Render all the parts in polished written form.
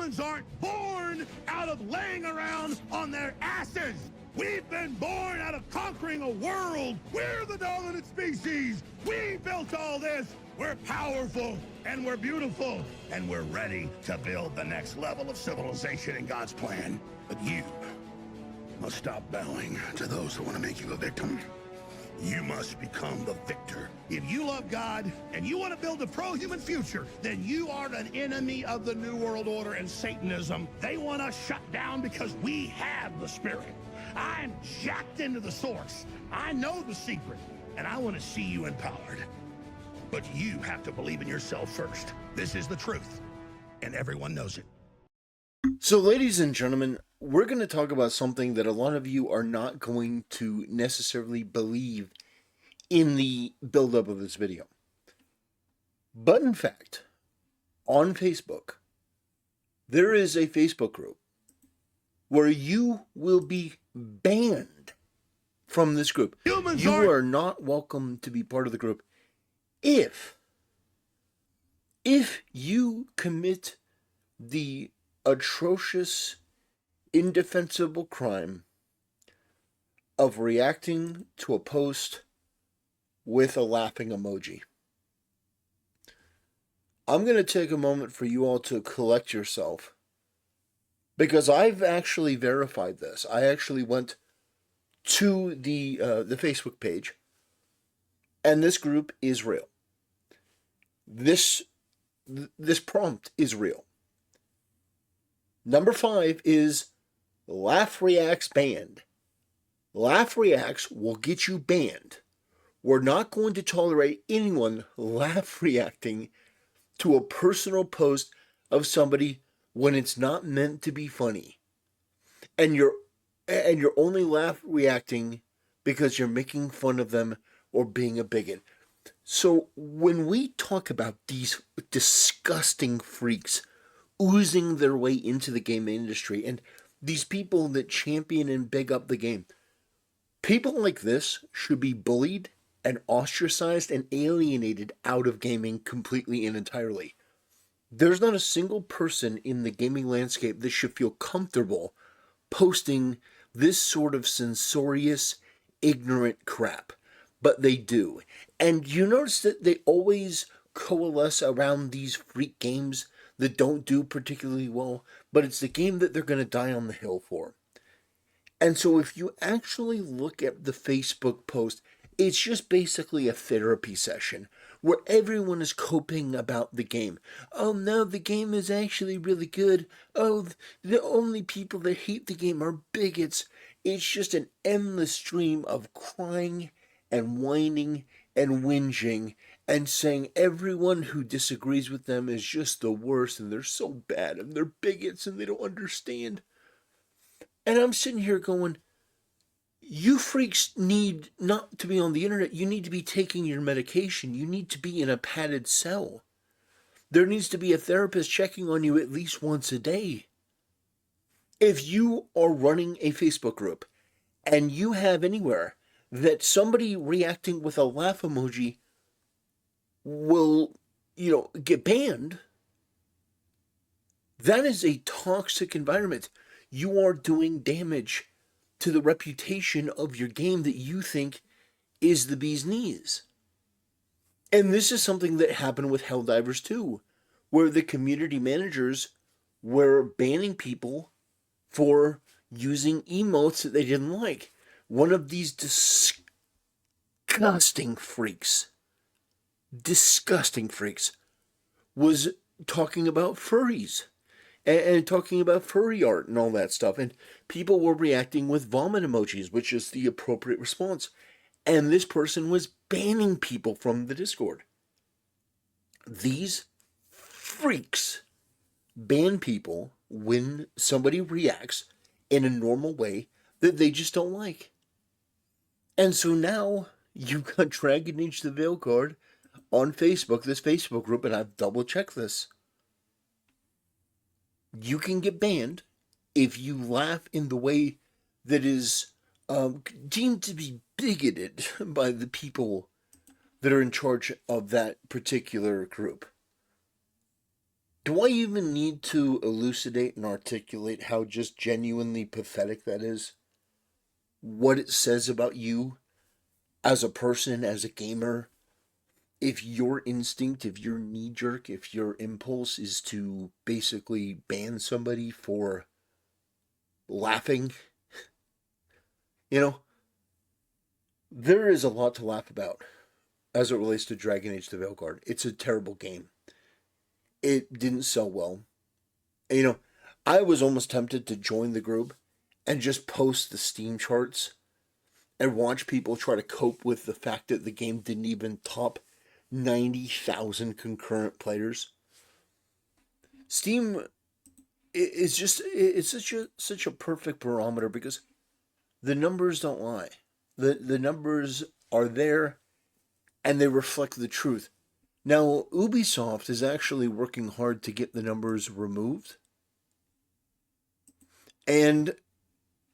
Humans aren't born out of laying around on their asses. We've been born out of conquering a world. We're the dominant species. We built all this. We're powerful, and we're beautiful, and we're ready to build the next level of civilization in God's plan. But you must stop bowing to those who want to make you a victim. You must become the victor. If you love God and you want to build a pro-human future, then you are an enemy of the New World Order and Satanism. They want us shut down because we have the Spirit. I'm jacked into the source. I know the secret, and I want to see you empowered. But you have to believe in yourself first. This is the truth, and everyone knows it. So, ladies and gentlemen, we're going to talk about something that a lot of you are not going to necessarily believe in the build-up of this video. But in fact, on Facebook, there is a Facebook group where you will be banned from this group. You are not welcome to be part of the group if you commit the atrocious, indefensible crime of reacting to a post with a laughing emoji. I'm going to take a moment for you all to collect yourself, because I've actually verified this. I actually went to the Facebook page, and this group is real. This prompt is real. Number 5 is Laugh Reacts banned. Laugh Reacts will get you banned. We're not going to tolerate anyone laugh reacting to a personal post of somebody when it's not meant to be funny. And you're only laugh reacting because you're making fun of them or being a bigot. So when we talk about these disgusting freaks oozing their way into the game industry, and these people that champion and big up the game, people like this should be bullied and ostracized and alienated out of gaming completely and entirely. There's not a single person in the gaming landscape that should feel comfortable posting this sort of censorious, ignorant crap. But they do. And you notice that they always coalesce around these freak games that don't do particularly well, but it's the game that they're going to die on the hill for. And so if you actually look at the Facebook post, it's just basically a therapy session where everyone is coping about the game. Oh no, the game is actually really good. Oh, the only people that hate the game are bigots. It's just an endless stream of crying and whining and whinging and saying everyone who disagrees with them is just the worst and they're so bad and they're bigots and they don't understand. And I'm sitting here going, you freaks need not to be on the internet. You need to be taking your medication. You need to be in a padded cell. There needs to be a therapist checking on you at least once a day. If you are running a Facebook group and you have anywhere that somebody reacting with a laugh emoji will, get banned, that is a toxic environment. You are doing damage to the reputation of your game that you think is the bee's knees. And this is something that happened with Helldivers 2, where the community managers were banning people for using emotes that they didn't like. One of these disgusting freaks was talking about furries and talking about furry art and all that stuff. And people were reacting with vomit emojis, which is the appropriate response. And this person was banning people from the Discord. These freaks ban people when somebody reacts in a normal way that they just don't like. And so now you've got Dragon Age the Veilguard on Facebook, this Facebook group, and I've double-checked this. You can get banned if you laugh in the way that is deemed to be bigoted by the people that are in charge of that particular group. Do I even need to elucidate and articulate how just genuinely pathetic that is? What it says about you as a person, as a gamer, if your instinct, if your knee jerk, if your impulse is to basically ban somebody for laughing, you know, there is a lot to laugh about as it relates to Dragon Age the Veilguard. It's a terrible game. It didn't sell well. And, I was almost tempted to join the group and just post the Steam charts and watch people try to cope with the fact that the game didn't even top 90,000 concurrent players. Steam is just, it's such a perfect barometer because the numbers don't lie. The numbers are there and they reflect the truth. Now, Ubisoft is actually working hard to get the numbers removed. And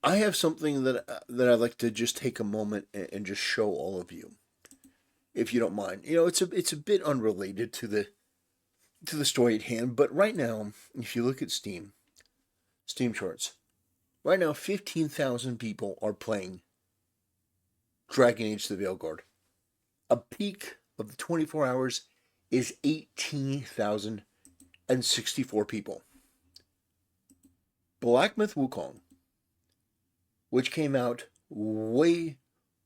I have something that I'd like to just take a moment and just show all of you, if you don't mind. It's a bit unrelated to the story at hand, but right now, if you look at Steam charts, right now 15,000 people are playing Dragon Age: The Veilguard. A peak of the 24 hours is 18,064 people. Black Myth Wukong, which came out way,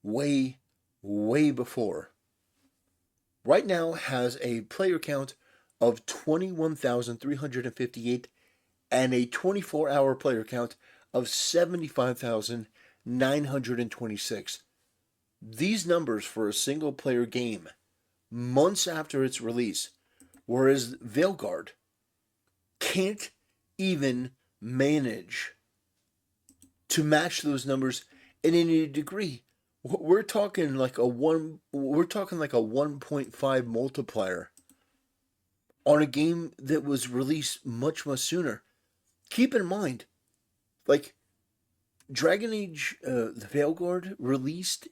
way, way before, right now has a player count of 21,358 and a 24-hour player count of 75,926. These numbers for a single player game months after its release, whereas Veilguard can't even manage to match those numbers in any degree. We're talking like a 1.5 multiplier on a game that was released much sooner. Keep in mind, like, Dragon Age the Veilguard released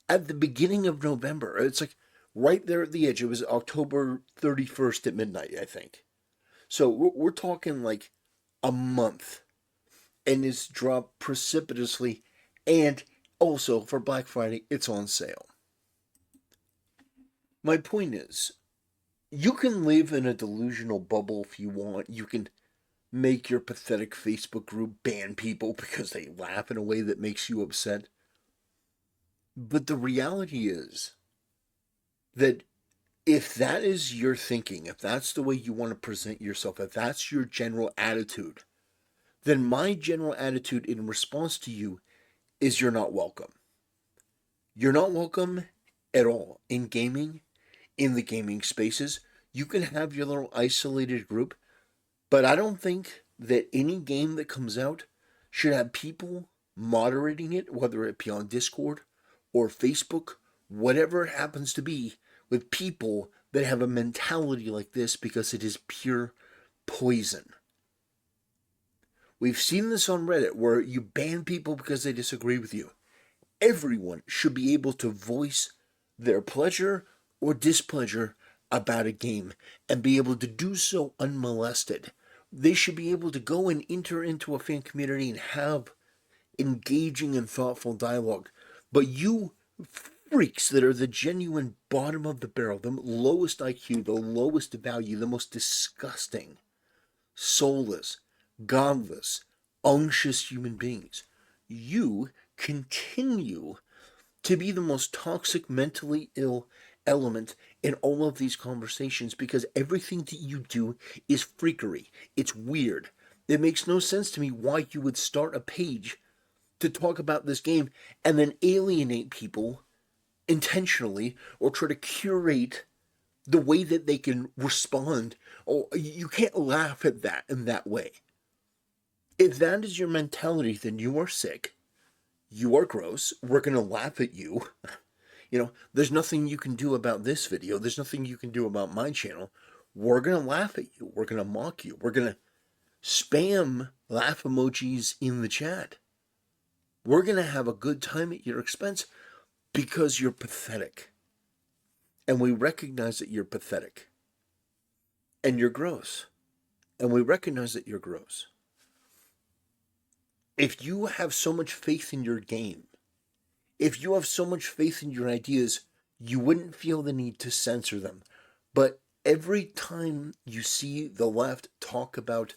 at the beginning of November. It's like right there at the edge. It was October 31st at midnight, I think. So we're talking like a month, and it's dropped precipitously, and also for Black Friday, it's on sale. My point is, you can live in a delusional bubble if you want. You can make your pathetic Facebook group ban people because they laugh in a way that makes you upset. But the reality is that if that is your thinking, if that's the way you want to present yourself, if that's your general attitude, then my general attitude in response to you is you're not welcome. You're not welcome at all in gaming, in the gaming spaces. You can have your little isolated group, but I don't think that any game that comes out should have people moderating it, whether it be on Discord or Facebook, whatever it happens to be, with people that have a mentality like this, because it is pure poison. We've seen this on Reddit where you ban people because they disagree with you. Everyone should be able to voice their pleasure or displeasure about a game and be able to do so unmolested. They should be able to go and enter into a fan community and have engaging and thoughtful dialogue. But you freaks that are the genuine bottom of the barrel, the lowest IQ, the lowest value, the most disgusting, soulless, godless, unctuous human beings, you continue to be the most toxic, mentally ill element in all of these conversations, because everything that you do is freakery. It's weird. It makes no sense to me why you would start a page to talk about this game and then alienate people intentionally or try to curate the way that they can respond. Oh, you can't laugh at that in that way. If that is your mentality, then you are sick. You are gross. We're going to laugh at you. There's nothing you can do about this video. There's nothing you can do about my channel. We're going to laugh at you. We're going to mock you. We're going to spam laugh emojis in the chat. We're going to have a good time at your expense because you're pathetic. And we recognize that you're pathetic. And you're gross. and we recognize that you're gross. If you have so much faith in your game, if you have so much faith in your ideas, you wouldn't feel the need to censor them. But every time you see the left talk about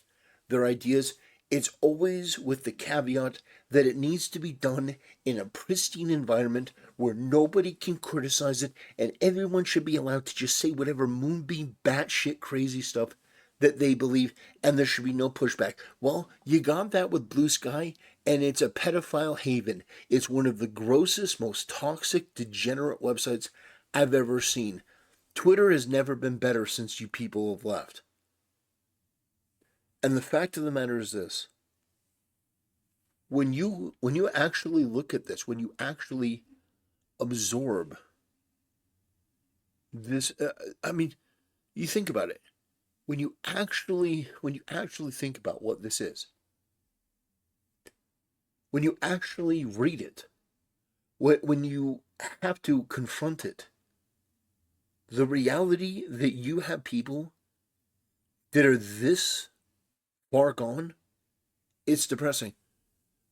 their ideas, it's always with the caveat that it needs to be done in a pristine environment where nobody can criticize it and everyone should be allowed to just say whatever moonbeam batshit crazy stuff that they believe, and there should be no pushback. Well, you got that with Blue Sky, and it's a pedophile haven. It's one of the grossest, most toxic, degenerate websites I've ever seen. Twitter has never been better since you people have left. And the fact of the matter is this. When you actually look at this, when you actually absorb this, you think about it. When you actually think about what this is, when you actually read it, when you have to confront it, the reality that you have people that are this far gone, it's depressing.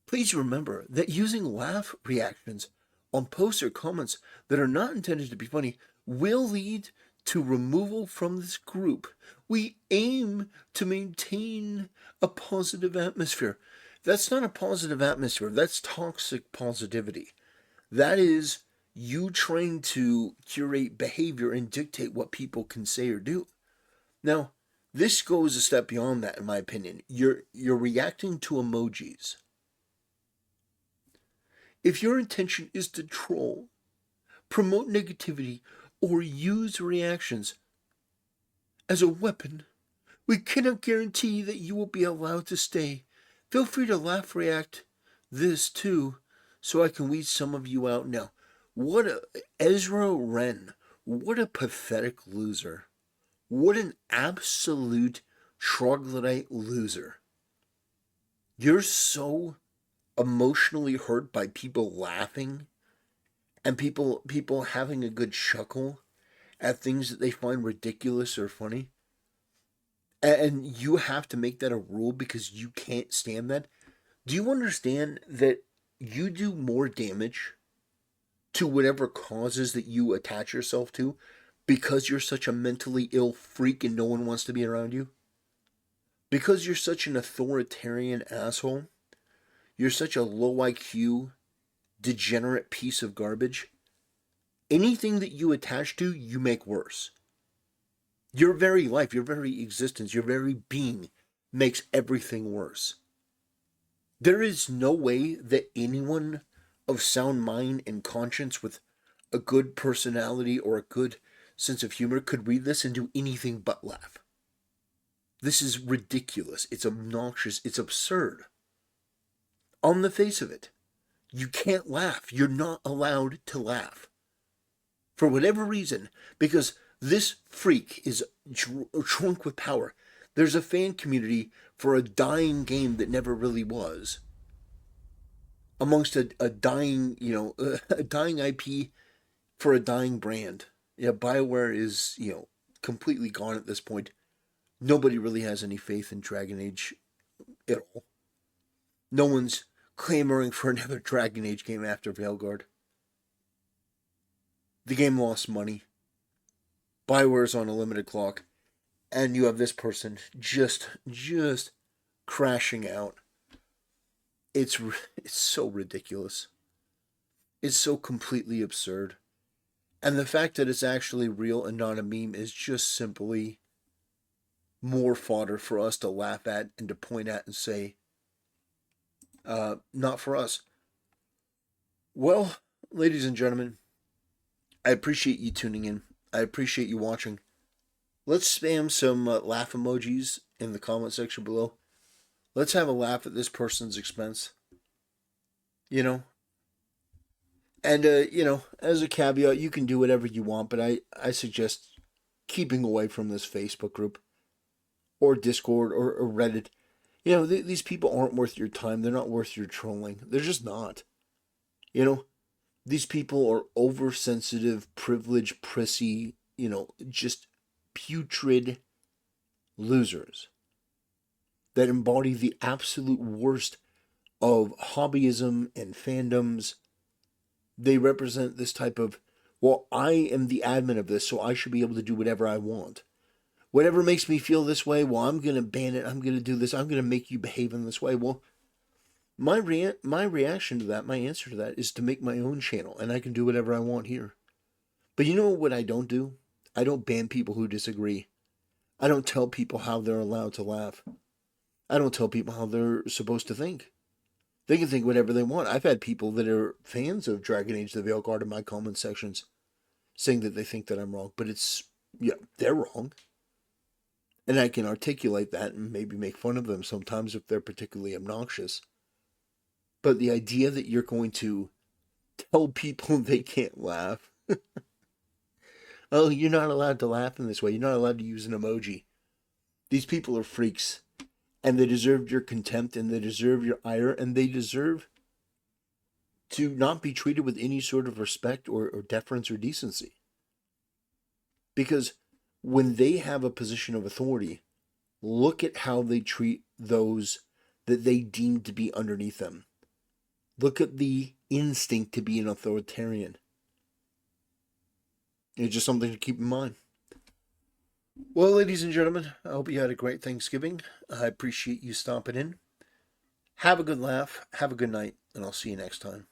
Please remember that using laugh reactions on posts or comments that are not intended to be funny will lead to removal from this group. We aim to maintain a positive atmosphere. That's not a positive atmosphere. That's toxic positivity. That is you trying to curate behavior and dictate what people can say or do. Now, this goes a step beyond that, in my opinion. You're reacting to emojis. If your intention is to troll, promote negativity, or use reactions as a weapon, we cannot guarantee that you will be allowed to stay. Feel free to laugh react this too, so I can weed some of you out now. Ezra Wren, what a pathetic loser. What an absolute troglodyte loser. You're so emotionally hurt by people laughing and people having a good chuckle at things that they find ridiculous or funny. And you have to make that a rule because you can't stand that. Do you understand that you do more damage to whatever causes that you attach yourself to because you're such a mentally ill freak and no one wants to be around you? Because you're such an authoritarian asshole? You're such a low IQ, degenerate piece of garbage? Anything that you attach to, you make worse. Your very life, your very existence, your very being makes everything worse. There is no way that anyone of sound mind and conscience with a good personality or a good sense of humor could read this and do anything but laugh. This is ridiculous. It's obnoxious. It's absurd. On the face of it, you can't laugh. You're not allowed to laugh. For whatever reason, because this freak is drunk with power. There's a fan community for a dying game that never really was. Amongst a dying, a dying IP for a dying brand. Yeah, BioWare is, completely gone at this point. Nobody really has any faith in Dragon Age at all. No one's clamoring for another Dragon Age game after Veilguard. The game lost money. BioWare's on a limited clock. And you have this person just crashing out. It's so ridiculous. It's so completely absurd. And the fact that it's actually real and not a meme is just simply more fodder for us to laugh at and to point at and say, not for us. Well, ladies and gentlemen, I appreciate you tuning in. I appreciate you watching. Let's spam some laugh emojis in the comment section below. Let's have a laugh at this person's expense. And, as a caveat, you can do whatever you want, but I suggest keeping away from this Facebook group or Discord or Reddit. These people aren't worth your time. They're not worth your trolling. They're just not. These people are oversensitive, privileged, prissy, just putrid losers. that embody the absolute worst of hobbyism and fandoms. They represent this type of, well, I am the admin of this, so I should be able to do whatever I want. Whatever makes me feel this way, well, I'm going to ban it, I'm going to do this, I'm going to make you behave in this way. Well, my reaction to that, my answer to that is to make my own channel, and I can do whatever I want here. But you know what I don't do? I don't ban people who disagree. I don't tell people how they're allowed to laugh. I don't tell people how they're supposed to think. They can think whatever they want. I've had people that are fans of Dragon Age the Veilguard in my comment sections saying that they think that I'm wrong, but they're wrong. And I can articulate that and maybe make fun of them sometimes if they're particularly obnoxious. But the idea that you're going to tell people they can't laugh, oh, you're not allowed to laugh in this way, you're not allowed to use an emoji. These people are freaks, and they deserve your contempt, and they deserve your ire, and they deserve to not be treated with any sort of respect or deference or decency. Because when they have a position of authority, look at how they treat those that they deem to be underneath them. Look at the instinct to be an authoritarian. It's just something to keep in mind. Well, ladies and gentlemen, I hope you had a great Thanksgiving. I appreciate you stopping in. Have a good laugh, have a good night, and I'll see you next time.